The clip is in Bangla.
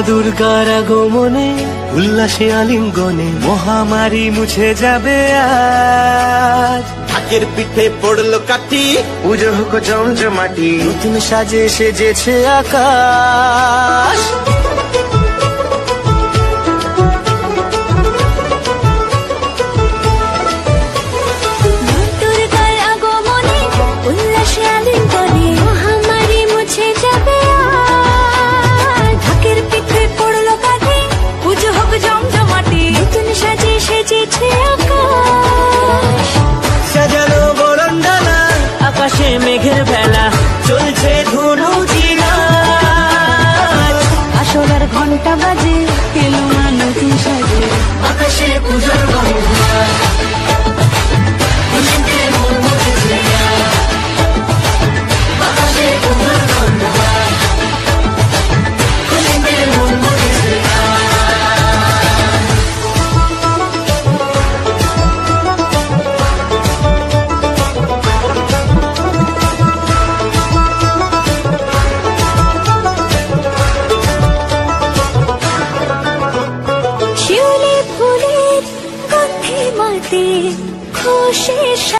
দুর্গার আগমনে উল্লাসে আলিঙ্গনে মহামারী মুছে যাবে আজ। ঢাকের পিঠে পড়লো কাঠি, পুজো হোক জমজমাটি, নতুন সাজে সেজেছে আকাশ। আকাশে মেঘের বেলা চলছে ধনু চিরা, আসরের ঘন্টা বাজে এলো না নতুন সাজে, আকাশে পুজোর খুশি